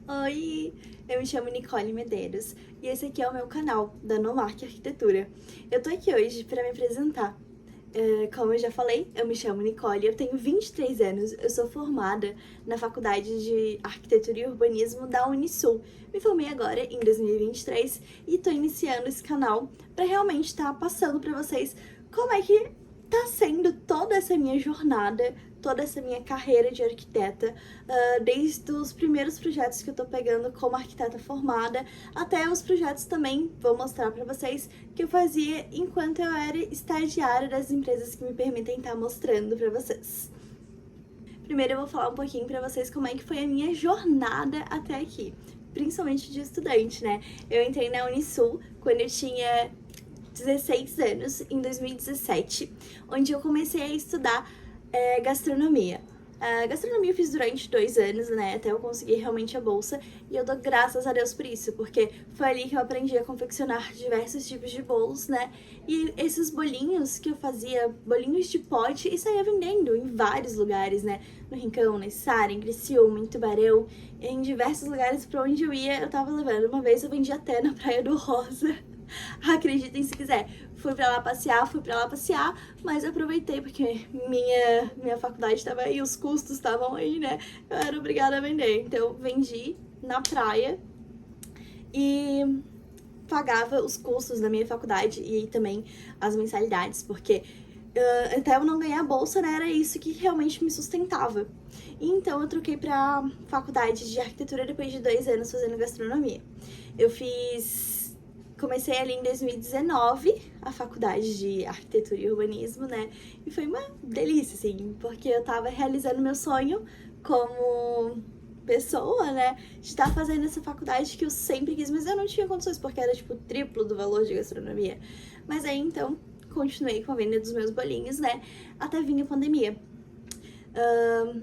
Oi, eu me chamo Nicole Medeiros e esse aqui é o meu canal da Nomark Arquitetura. Eu tô aqui hoje para me apresentar. Como eu já falei, eu me chamo Nicole, eu tenho 23 anos, eu sou formada na Faculdade de Arquitetura e Urbanismo da Unisul. Me formei agora em 2023 e tô iniciando esse canal para realmente estar passando para vocês como é que tá sendo toda essa minha jornada, toda essa minha carreira de arquiteta, desde os primeiros projetos que eu tô pegando como arquiteta formada, até os projetos também, vou mostrar pra vocês, que eu fazia enquanto eu era estagiária das empresas que me permitem estar mostrando pra vocês. Primeiro eu vou falar um pouquinho pra vocês como é que foi a minha jornada até aqui, principalmente de estudante, né? Eu entrei na Unisul quando eu tinha 16 anos, em 2017, onde eu comecei a estudar gastronomia. Gastronomia eu fiz durante 2 anos, né, até eu conseguir realmente a bolsa, e eu dou graças a Deus por isso, porque foi ali que eu aprendi a confeccionar diversos tipos de bolos, né, e esses bolinhos que eu fazia, bolinhos de pote, e saía vendendo em vários lugares, né, no Rincão, na Içara, em Criciúma, em Tubarão, em diversos lugares pra onde eu ia, eu tava levando. Uma vez eu vendi até na Praia do Rosa. Acreditem se quiser. Fui pra lá passear, mas aproveitei porque minha faculdade estava aí, os custos estavam aí, né? Eu era obrigada a vender. Então, vendi na praia e pagava os custos da minha faculdade e também as mensalidades, porque até eu não ganhar a bolsa, né, era isso que realmente me sustentava. E então eu troquei pra faculdade de arquitetura depois de 2 anos fazendo gastronomia. Comecei ali em 2019 a faculdade de arquitetura e urbanismo, né? E foi uma delícia, assim, porque eu tava realizando meu sonho como pessoa, né? De estar fazendo essa faculdade que eu sempre quis, mas eu não tinha condições, porque era, tipo, triplo do valor de gastronomia. Mas aí, então, continuei com a venda dos meus bolinhos, né? Até vir a pandemia.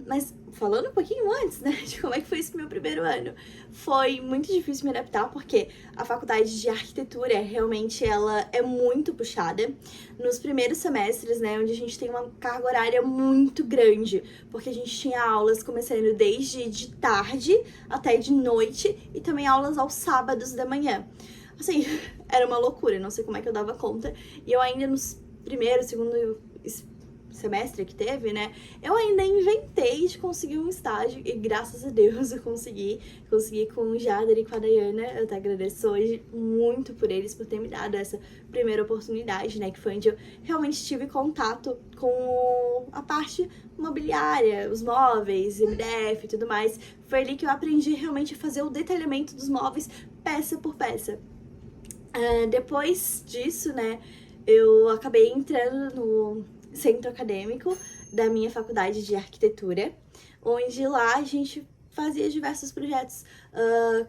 Mas falando um pouquinho antes, né, de como é que foi esse meu primeiro ano, foi muito difícil me adaptar, porque a faculdade de arquitetura, realmente, ela é muito puxada. Nos primeiros semestres, né, onde a gente tem uma carga horária muito grande, porque a gente tinha aulas começando desde de tarde até de noite, e também aulas aos sábados da manhã. Assim, era uma loucura, não sei como é que eu dava conta, e eu ainda nos primeiro, segundo semestre que teve, né, eu ainda inventei de conseguir um estágio e graças a Deus eu consegui com o Jader e com a Dayana. Eu até agradeço hoje muito por eles, por ter me dado essa primeira oportunidade, né, que foi onde eu realmente tive contato com a parte imobiliária, os móveis, MDF e tudo mais. Foi ali que eu aprendi realmente a fazer o detalhamento dos móveis peça por peça. Depois disso, né, eu acabei entrando no centro acadêmico da minha faculdade de arquitetura, onde lá a gente fazia diversos projetos.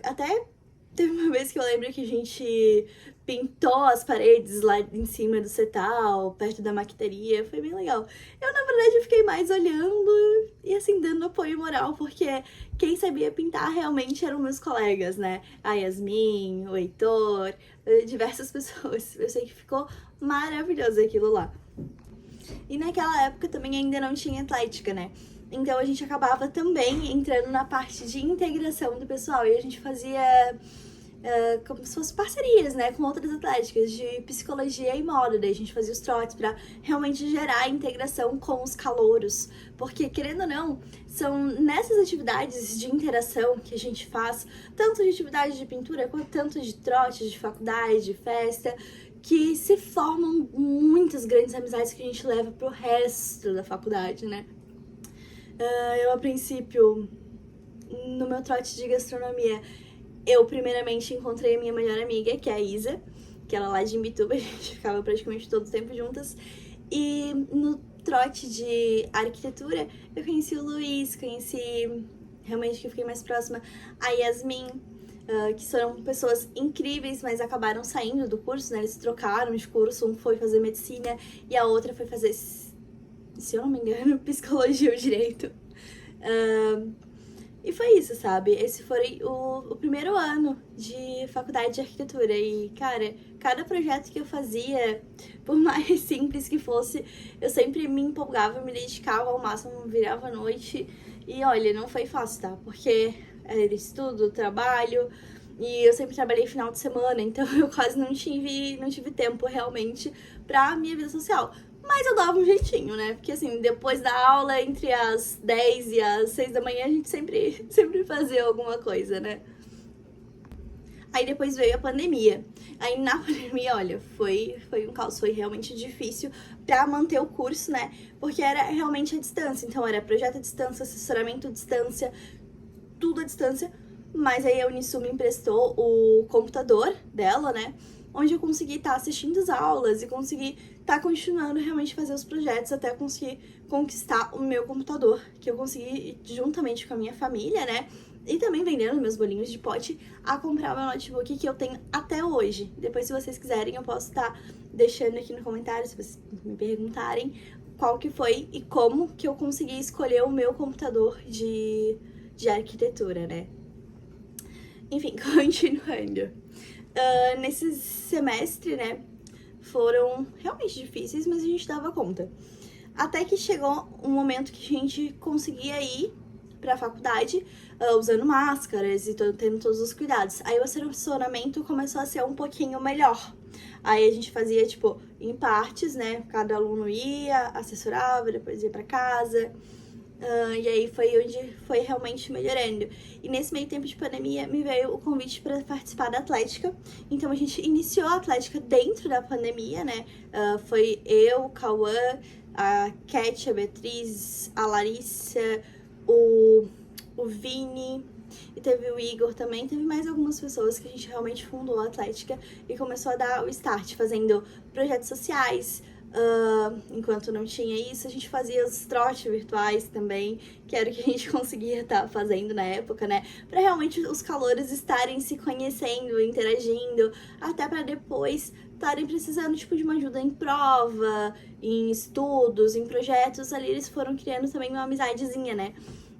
Até teve uma vez que eu lembro que a gente pintou as paredes lá em cima do cetal, perto da maquiteria, foi bem legal. Eu, na verdade, fiquei mais olhando e, assim, dando apoio moral, porque quem sabia pintar realmente eram meus colegas, né? A Yasmin, o Heitor, diversas pessoas. Eu sei que ficou maravilhoso aquilo lá. E naquela época também ainda não tinha atlética, né? Então a gente acabava também entrando na parte de integração do pessoal. E a gente fazia como se fossem parcerias, né? Com outras atléticas de psicologia e moda. Daí a gente fazia os trotes pra realmente gerar a integração com os calouros. Porque, querendo ou não, são nessas atividades de interação que a gente faz, tanto de atividade de pintura, quanto tanto de trote, de faculdade, de festa, que se formam muitas grandes amizades que a gente leva pro resto da faculdade, né? Eu, a princípio, no meu trote de gastronomia, eu primeiramente encontrei a minha melhor amiga, que é a Isa, que ela é lá de Imbituba, a gente ficava praticamente todo o tempo juntas. E no trote de arquitetura, eu conheci o Luiz, realmente que eu fiquei mais próxima, a Yasmin, que foram pessoas incríveis, mas acabaram saindo do curso, né? Eles trocaram de curso, um foi fazer medicina e a outra foi fazer, se eu não me engano, psicologia ou direito. E foi isso, sabe? Esse foi o primeiro ano de faculdade de arquitetura. E, cara, cada projeto que eu fazia, por mais simples que fosse, eu sempre me empolgava, me dedicava ao máximo, virava à noite. E olha, não foi fácil, tá? Porque era estudo, trabalho, e eu sempre trabalhei final de semana, então eu quase não tive tempo realmente pra minha vida social. Mas eu dava um jeitinho, né? Porque assim, depois da aula, entre as 10 e as 6 da manhã, a gente sempre fazia alguma coisa, né? Aí depois veio a pandemia. Aí na pandemia, olha, foi um caos, foi realmente difícil pra manter o curso, né? Porque era realmente à distância. Então era projeto à distância, assessoramento à distância, tudo à distância. Mas aí a Unisul me emprestou o computador dela, né? Onde eu consegui estar assistindo as aulas e consegui estar continuando realmente fazer os projetos até conseguir conquistar o meu computador, que eu consegui juntamente com a minha família, né? E também vendendo meus bolinhos de pote a comprar o meu notebook que eu tenho até hoje. Depois, se vocês quiserem, eu posso estar deixando aqui no comentário, se vocês me perguntarem qual que foi e como que eu consegui escolher o meu computador de arquitetura, né? Enfim, continuando. Nesse semestre, né, foram realmente difíceis, mas a gente dava conta. Até que chegou um momento que a gente conseguia ir pra faculdade usando máscaras e tendo todos os cuidados. Aí o assessoramento começou a ser um pouquinho melhor. Aí a gente fazia, tipo, em partes, né? Cada aluno ia, assessorava, depois ia pra casa. E aí foi onde foi realmente melhorando. E nesse meio tempo de pandemia me veio o convite para participar da Atlética. Então a gente iniciou a Atlética dentro da pandemia, né? Foi eu, o Cauã, a Cat, a Beatriz, a Larissa, o Vini, e teve o Igor também, teve mais algumas pessoas que a gente realmente fundou a Atlética e começou a dar o start, fazendo projetos sociais. Enquanto não tinha isso, a gente fazia os trotes virtuais também, que era o que a gente conseguia estar fazendo na época, né? Pra realmente os calouros estarem se conhecendo, interagindo, até pra depois estarem precisando, tipo, de uma ajuda em prova, em estudos, em projetos. Ali eles foram criando também uma amizadezinha, né?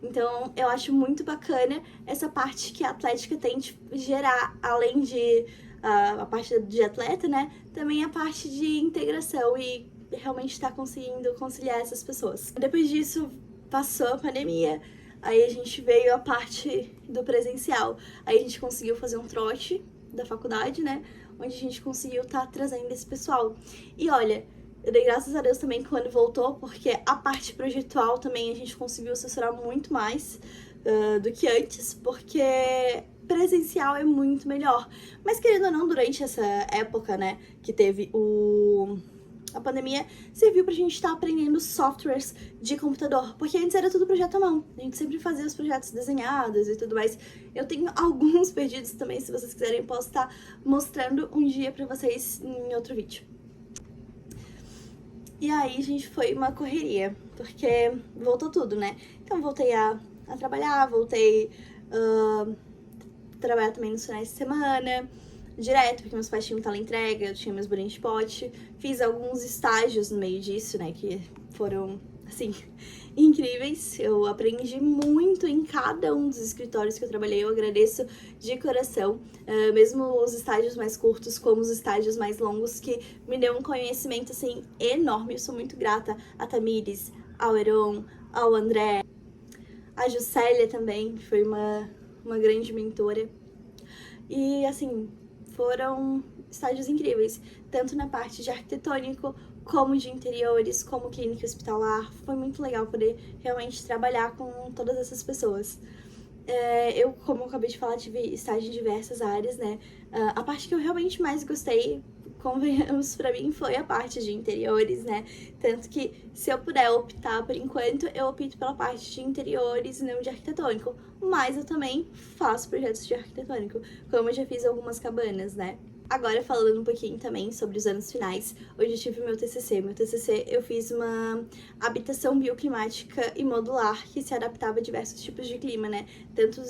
Então, eu acho muito bacana essa parte que a Atlética tem de gerar, além de a parte de atleta, né? Também a parte de integração e realmente estar conseguindo conciliar essas pessoas. Depois disso, passou a pandemia, aí a gente veio a parte do presencial. Aí a gente conseguiu fazer um trote da faculdade, né? Onde a gente conseguiu estar trazendo esse pessoal. E olha, eu dei graças a Deus também quando voltou, porque a parte projetual também a gente conseguiu assessorar muito mais do que antes, porque presencial é muito melhor. Mas querendo ou não, durante essa época, né, que teve a pandemia, serviu pra gente estar aprendendo softwares de computador, porque antes era tudo projeto à mão. A gente sempre fazia os projetos desenhados e tudo mais. Eu tenho alguns perdidos também, se vocês quiserem, eu posso estar mostrando um dia pra vocês em outro vídeo. E aí, gente, foi uma correria, porque voltou tudo, né? Então, voltei a trabalhar, voltei a trabalhar também nos finais de semana, direto, porque meus pais tinham teleentrega, eu tinha meus bolinhos de pote. Fiz alguns estágios no meio disso, né, que foram, assim, incríveis. Eu aprendi muito em cada um dos escritórios que eu trabalhei, eu agradeço de coração, mesmo os estágios mais curtos como os estágios mais longos, que me deu um conhecimento, assim, enorme. Eu sou muito grata a Tamires, ao Heron, ao André, a Juscelia também, que foi uma grande mentora. E, assim, foram estágios incríveis, tanto na parte de arquitetônico, como de interiores, como clínica hospitalar. Foi muito legal poder realmente trabalhar com todas essas pessoas. Eu, como eu acabei de falar, tive estágio em diversas áreas, né? A parte que eu realmente mais gostei, convenhamos, pra mim, foi a parte de interiores, né? Tanto que, se eu puder optar por enquanto, eu opto pela parte de interiores e não de arquitetônico. Mas eu também faço projetos de arquitetônico, como eu já fiz algumas cabanas, né? Agora, falando um pouquinho também sobre os anos finais, hoje eu tive meu TCC. Meu TCC, eu fiz uma habitação bioclimática e modular que se adaptava a diversos tipos de clima, né? Tanto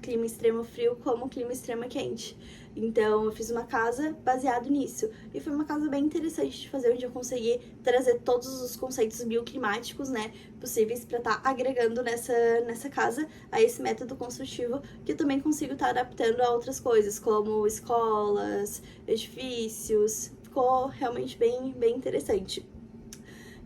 clima extremo frio como clima extremo quente. Então, eu fiz uma casa baseado nisso. E foi uma casa bem interessante de fazer, onde eu consegui trazer todos os conceitos bioclimáticos, né, possíveis para estar agregando nessa casa a esse método construtivo, que eu também consigo estar adaptando a outras coisas, como escolas, edifícios. Ficou realmente bem interessante.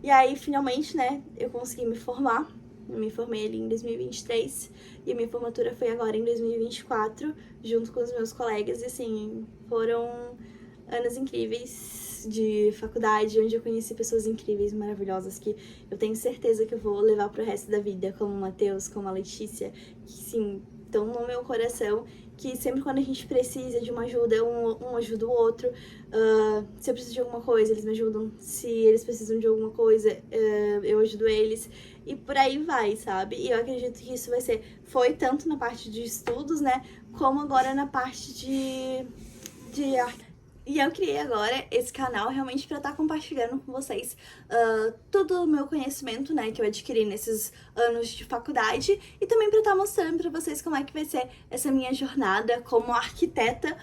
E aí, finalmente, né, eu consegui me formar. Eu me formei ali em 2023 e a minha formatura foi agora em 2024, junto com os meus colegas, e assim, foram anos incríveis de faculdade, onde eu conheci pessoas incríveis, maravilhosas, que eu tenho certeza que eu vou levar pro resto da vida, como o Matheus, como a Letícia, que sim, estão no meu coração, que sempre quando a gente precisa de uma ajuda, um ajuda o outro. Se eu preciso de alguma coisa, eles me ajudam. Se eles precisam de alguma coisa, eu ajudo eles. E por aí vai, sabe? E eu acredito que isso foi tanto na parte de estudos, né? Como agora na parte de arte. E eu criei agora esse canal realmente para estar compartilhando com vocês todo o meu conhecimento, né, que eu adquiri nesses anos de faculdade, e também para estar mostrando para vocês como é que vai ser essa minha jornada como arquiteta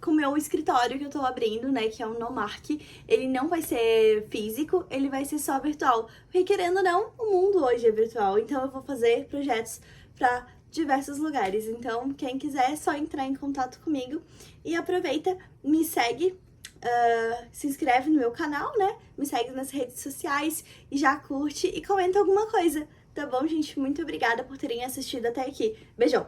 com o meu escritório que eu tô abrindo, né, que é o Nomark. Ele não vai ser físico, ele vai ser só virtual, porque querendo ou não, o mundo hoje é virtual, então eu vou fazer projetos para diversos lugares. Então, quem quiser é só entrar em contato comigo e aproveita, me segue, se inscreve no meu canal, né? Me segue nas redes sociais e já curte e comenta alguma coisa, tá bom, gente? Muito obrigada por terem assistido até aqui. Beijão!